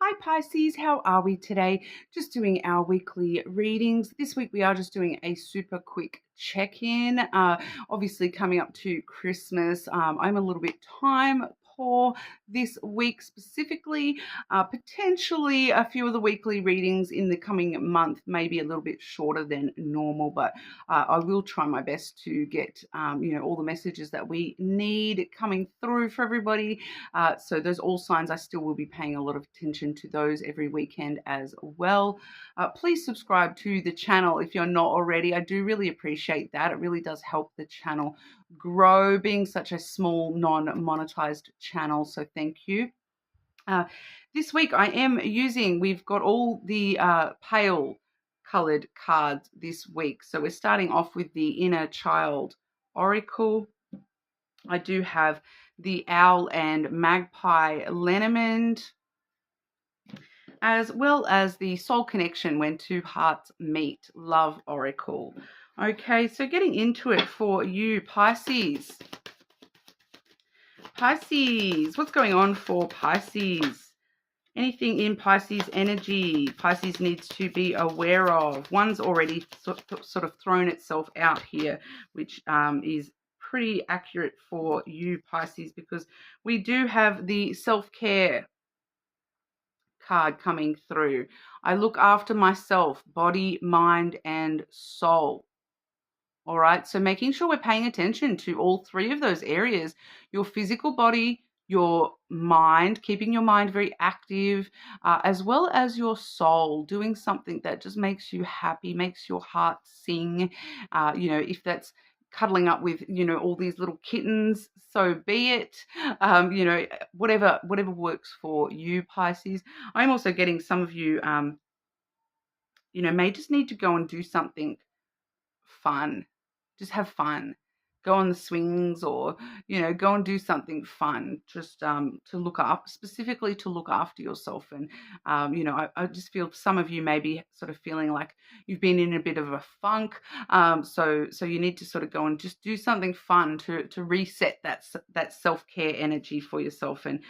Hi Pisces, how are we today? Just doing our weekly readings. This week we are just doing a super quick check-in. Obviously coming up to Christmas, I'm a little bit time poor this week specifically. Potentially a few of the weekly readings in the coming month may be a little bit shorter than normal, but I will try my best to get all the messages that we need coming through for everybody. So those all signs, I still will be paying a lot of attention to those every weekend as well. Please subscribe to the channel if you're not already. I do really appreciate that. It really does help the channel grow, being such a small non-monetized channel. So thank you. This week we've got all the pale colored cards this week. So we're starting off with the Inner Child Oracle. I do have the Owl and Magpie lenormand, as well as the Soul Connection When Two Hearts Meet Love Oracle. Okay, so getting into it for you, Pisces. Pisces, what's going on for Pisces? Anything in Pisces energy Pisces needs to be aware of? One's already sort of thrown itself out here, which is pretty accurate for you, Pisces, because we do have the self-care card coming through. I look after myself, body, mind, and soul. All right, so making sure we're paying attention to all three of those areas: your physical body, your mind, keeping your mind very active, as well as your soul, doing something that just makes you happy, makes your heart sing. If that's cuddling up with, all these little kittens, so be it. Whatever works for you, Pisces. I'm also getting some of you, may just need to go and do something fun. Just have fun. Go on the swings, or go and do something fun, just to look up, specifically to look after yourself. And I just feel some of you may be sort of feeling like you've been in a bit of a funk, so you need to sort of go and just do something fun to reset that self-care energy for yourself, and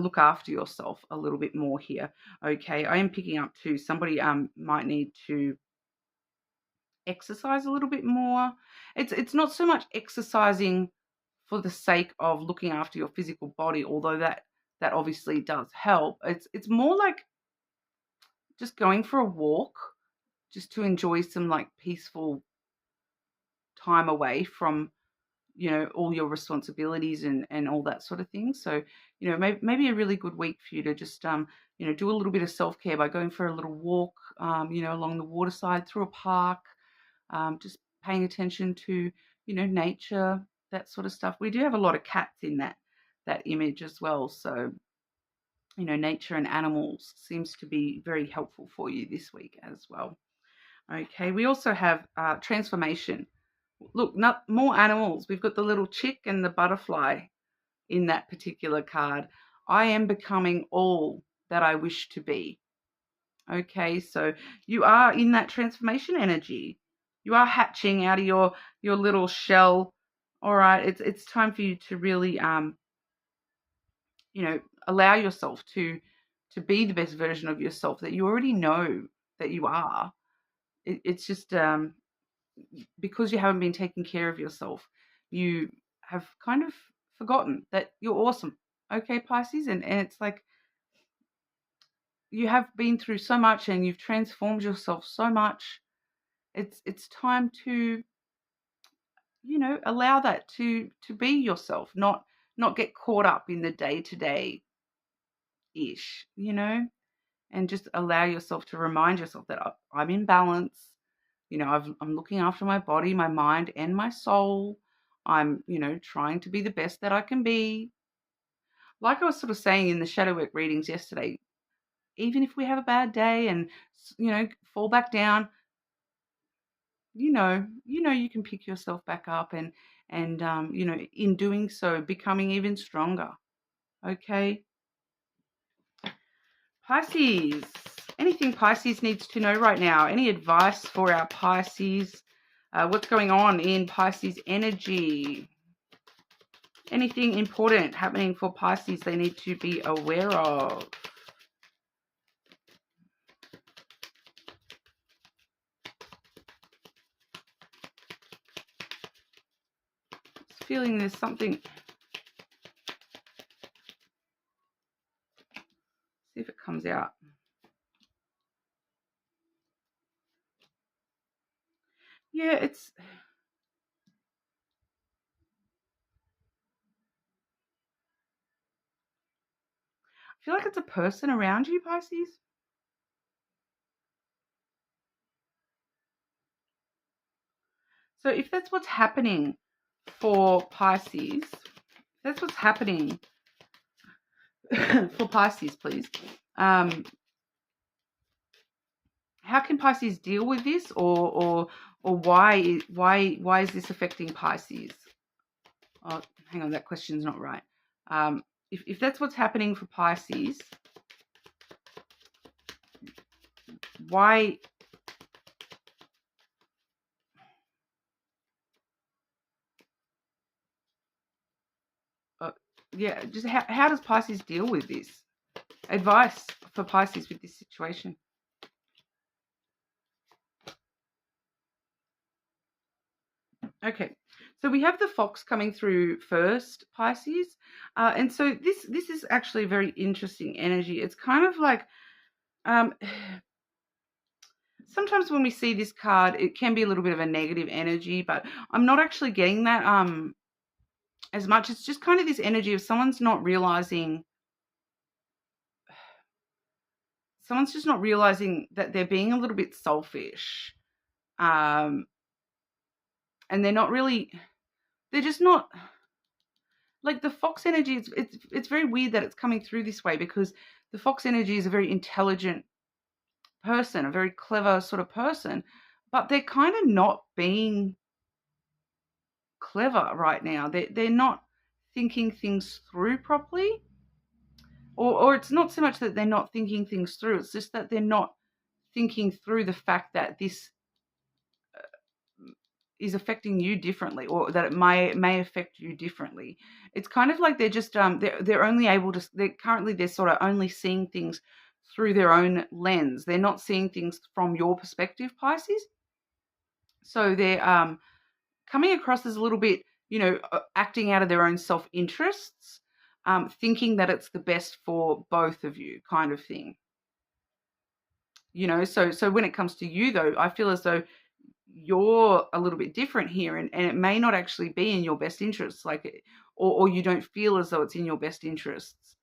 look after yourself a little bit more here. Okay, I am picking up too, somebody might need to exercise a little bit more. It's not so much exercising for the sake of looking after your physical body, although that obviously does help. It's more like just going for a walk, just to enjoy some like peaceful time away from all your responsibilities and all that sort of thing. So maybe a really good week for you to just do a little bit of self-care by going for a little walk, along the waterside, through a park, just paying attention to, nature, that sort of stuff. We do have a lot of cats in that image as well. So, nature and animals seems to be very helpful for you this week as well. Okay, we also have transformation. Look, not more animals. We've got the little chick and the butterfly in that particular card. I am becoming all that I wish to be. Okay, so you are in that transformation energy. You are hatching out of your little shell. All right, it's time for you to really allow yourself to be the best version of yourself that you already know that you are. It's just because you haven't been taking care of yourself, you have kind of forgotten that you're awesome. Okay, Pisces, and it's like you have been through so much and you've transformed yourself so much. It's time to allow that to be yourself, not get caught up in the day-to-day ish, and just allow yourself to remind yourself that I'm in balance. I'm looking after my body, my mind, and my soul. I'm trying to be the best that I can be. Like I was sort of saying in the shadow work readings yesterday, even if we have a bad day and fall back down, you can pick yourself back up, and in doing so, becoming even stronger. Okay, Pisces, anything Pisces needs to know right now? Any advice for our Pisces? What's going on in Pisces energy? Anything important happening for Pisces they need to be aware of? feeling there's something. See if it comes out. Yeah, I feel like it's a person around you, Pisces. So if that's what's happening for Pisces, that's what's happening for Pisces, please. How can Pisces deal with this, or why is this affecting Pisces? Oh, hang on, that question's not right. If that's what's happening for Pisces, why? Yeah, just how does Pisces deal with this? Advice for Pisces with this situation. Okay, so we have the fox coming through first, Pisces, and so this is actually a very interesting energy. It's kind of like sometimes when we see this card, it can be a little bit of a negative energy, but I'm not actually getting that as much. It's just kind of this energy of someone's just not realizing that they're being a little bit selfish, and they're just not. Like the fox energy, it's very weird that it's coming through this way, because the fox energy is a very intelligent person, a very clever sort of person, but they're kind of not being clever right now. They're not thinking things through properly, or it's not so much that they're not thinking things through. It's just that they're not thinking through the fact that this is affecting you differently, or that it may affect you differently. It's kind of like they're just they're only able to they're sort of only seeing things through their own lens. They're not seeing things from your perspective, Pisces. So they're coming across as a little bit, acting out of their own self-interests, thinking that it's the best for both of you, kind of thing. So when it comes to you, though, I feel as though you're a little bit different here, and it may not actually be in your best interests, or you don't feel as though it's in your best interests.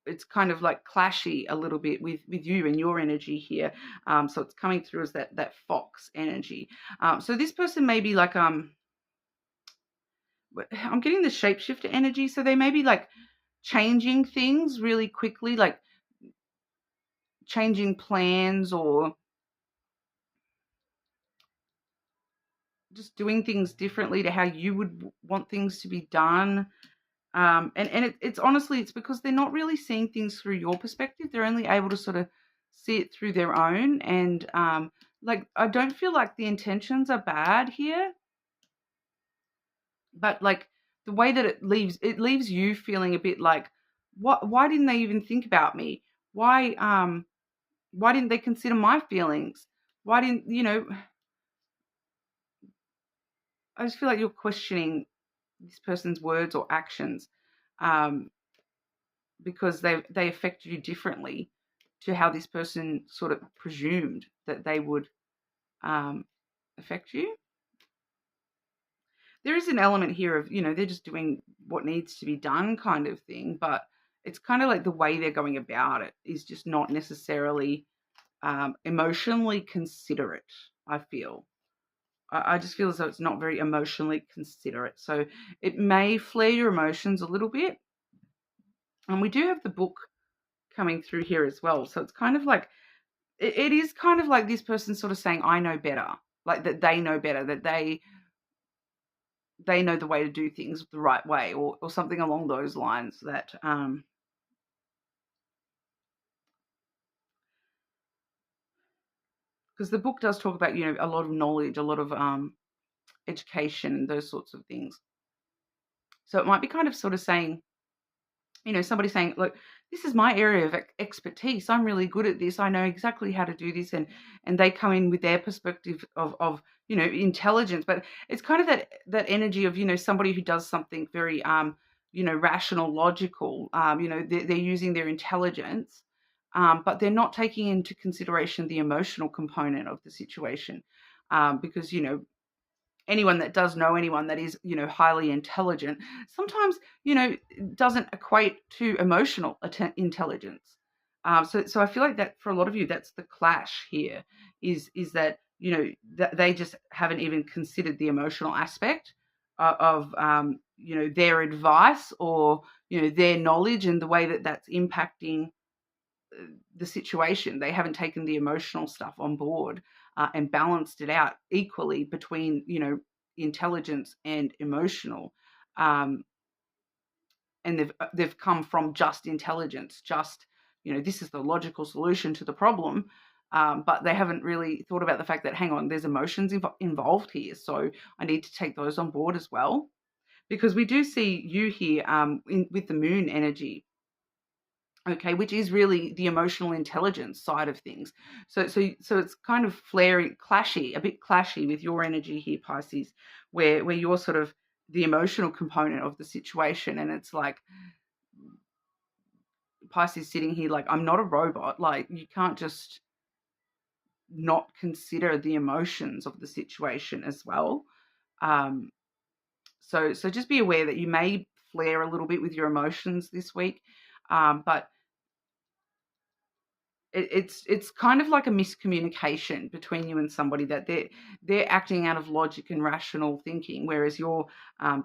It's kind of like clashy a little bit with you and your energy here. So it's coming through as that fox energy. So this person may be like I'm getting the shapeshifter energy, so they may be like changing things really quickly, like changing plans, or just doing things differently to how you would want things to be done. It's honestly, it's because they're not really seeing things through your perspective. They're only able to sort of see it through their own. And I don't feel like the intentions are bad here, but like the way that it leaves you feeling a bit like, why didn't they even think about me? Why didn't they consider my feelings? Why didn't, I just feel like you're questioning this person's words or actions, because they affect you differently to how this person sort of presumed that they would affect you. There is an element here of, they're just doing what needs to be done kind of thing, but it's kind of like the way they're going about it is just not necessarily emotionally considerate, I feel. I just feel as though it's not very emotionally considerate. So it may flare your emotions a little bit. And we do have the book coming through here as well. So it's kind of like, it is kind of like this person sort of saying, I know better, like that they know better, that they know the way to do things the right way, or something along those lines, that because the book does talk about, a lot of knowledge, a lot of education, those sorts of things. So it might be kind of sort of saying, somebody saying, look, this is my area of expertise. I'm really good at this. I know exactly how to do this. And they come in with their perspective of intelligence. But it's kind of that energy of, somebody who does something very, rational, logical. They're using their intelligence, but they're not taking into consideration the emotional component of the situation. Because, anyone that does know anyone that is, highly intelligent, sometimes, doesn't equate to emotional intelligence. So I feel like that for a lot of you, that's the clash here, is that, that they just haven't even considered the emotional aspect of, their advice, or, their knowledge, and the way that that's impacting the situation. They haven't taken the emotional stuff on board, and balanced it out equally between, intelligence and emotional. Um, and they've come from just intelligence, just, this is the logical solution to the problem. But they haven't really thought about the fact that, hang on, there's emotions involved here. So I need to take those on board as well, because we do see you here, with the moon energy. Okay, which is really the emotional intelligence side of things. So it's kind of a bit clashy with your energy here, Pisces, where you're sort of the emotional component of the situation, and it's like Pisces sitting here like, I'm not a robot. Like, you can't just not consider the emotions of the situation as well. Um, so just be aware that you may flare a little bit with your emotions this week, but it's kind of like a miscommunication between you and somebody, that they're acting out of logic and rational thinking, whereas you're,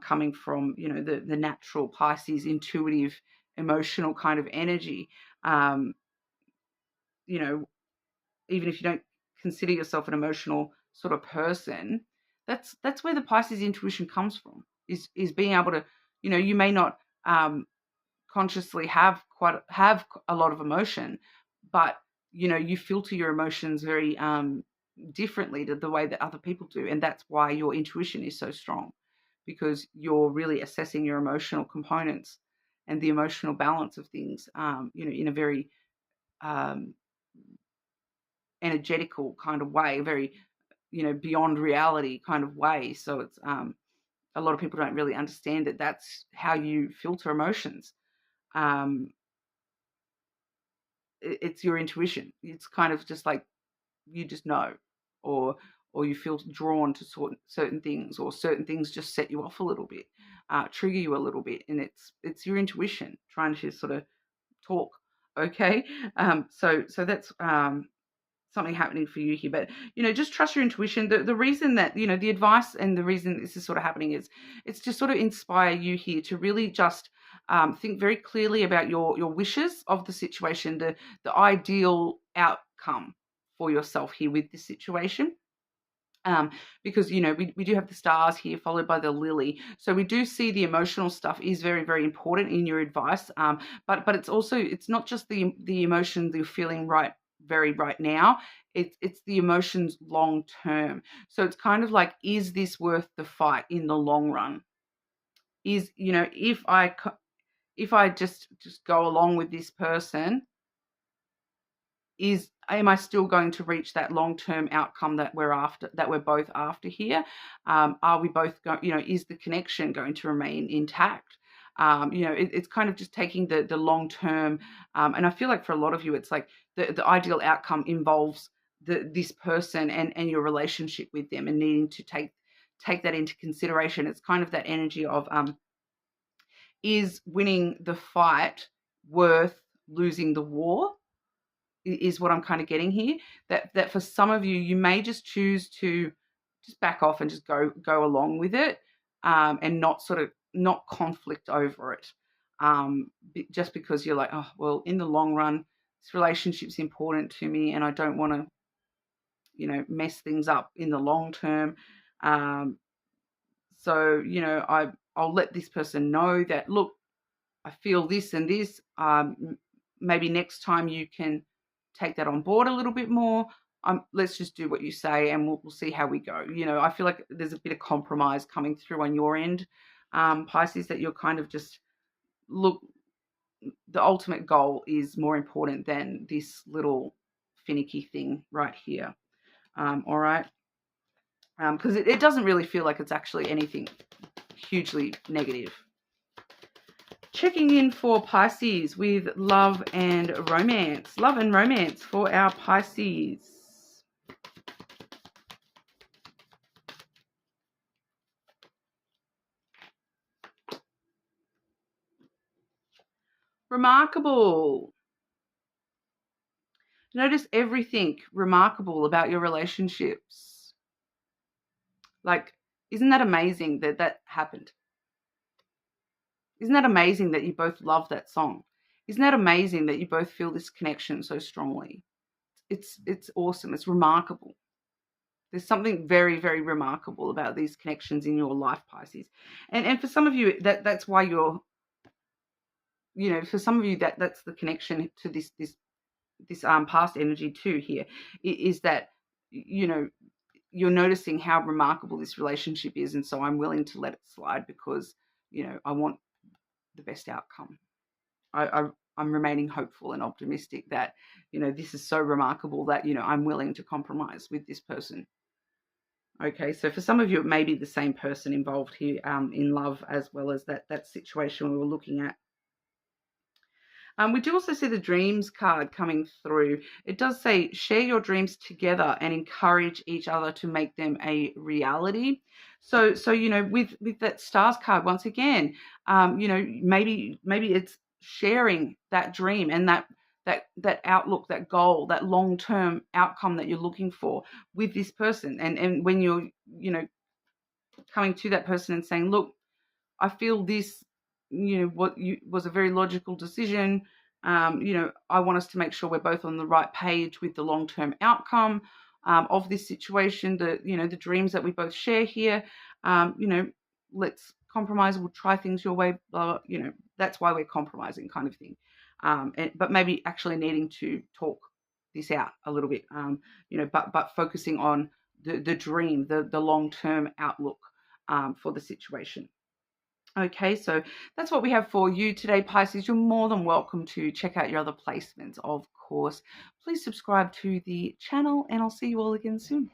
coming from, the natural Pisces, intuitive, emotional kind of energy. Um, you know, Even if you don't consider yourself an emotional sort of person, that's where the Pisces intuition comes from. Is being able to, you may not, consciously have a lot of emotion, but you filter your emotions very, differently to the way that other people do, and that's why your intuition is so strong, because you're really assessing your emotional components and the emotional balance of things, in a very, um, energetical kind of way, very, beyond reality kind of way. So it's, a lot of people don't really understand that that's how you filter emotions. um, it's your intuition. It's kind of just like, you just know, or you feel drawn to certain things, or certain things just set you off a little bit, trigger you a little bit, and it's your intuition trying to sort of talk. Okay, so that's, something happening for you here. But just trust your intuition. The reason that, the advice, and the reason this is sort of happening, is it's to sort of inspire you here to really just, think very clearly about your wishes of the situation, the ideal outcome for yourself here with this situation. Because we do have the stars here followed by the lily, so we do see the emotional stuff is very, very important in your advice. But it's not just the emotions you're feeling right now. It's the emotions long term. So it's kind of like, is this worth the fight in the long run? Is, if I just go along with this person, am I still going to reach that long-term outcome that we're both after here? Are we both going, is the connection going to remain intact? It's kind of just taking the long-term, and I feel like for a lot of you, it's like the ideal outcome involves this person and your relationship with them, and needing to take that into consideration. It's kind of that energy of, is winning the fight worth losing the war? Is what I'm kind of getting here. That for some of you, you may just choose to just back off and just go along with it, and not conflict over it, just because you're like, oh well, in the long run, this relationship's important to me, and I don't want to, mess things up in the long term. So I'll let this person know that, look, I feel this and this. Maybe next time you can take that on board a little bit more. Let's just do what you say, and we'll see how we go. I feel like there's a bit of compromise coming through on your end, Pisces, that you're kind of just, look, the ultimate goal is more important than this little finicky thing right here. All right. Because it doesn't really feel like it's actually anything hugely negative. Checking in for Pisces with love and romance. Love and romance for our Pisces. Remarkable. Notice everything remarkable about your relationships. Like, isn't that amazing that that happened? Isn't that amazing that you both love that song? Isn't that amazing that you both feel this connection so strongly? It's awesome. It's remarkable. There's something very, very remarkable about these connections in your life, Pisces. And for some of you, that's why you're, for some of you that's the connection to this past energy too here, is that, you're noticing how remarkable this relationship is, and so I'm willing to let it slide because, I want the best outcome. I'm remaining hopeful and optimistic that, this is so remarkable that, I'm willing to compromise with this person. Okay, so for some of you, it may be the same person involved here in love, as well as that situation we were looking at. We do also see the dreams card coming through. It does say, share your dreams together and encourage each other to make them a reality. So with that stars card, once again, maybe it's sharing that dream and that outlook, that goal, that long-term outcome that you're looking for with this person. And when you're, coming to that person and saying, look, I feel this, what was a very logical decision. I want us to make sure we're both on the right page with the long-term outcome of this situation. The dreams that we both share here. Let's compromise. We'll try things your way. Blah, blah, that's why we're compromising, kind of thing. But maybe actually needing to talk this out a little bit. But focusing on the dream, the long-term outlook for the situation. Okay, so that's what we have for you today, Pisces. You're more than welcome to check out your other placements, of course. Please subscribe to the channel, and I'll see you all again soon.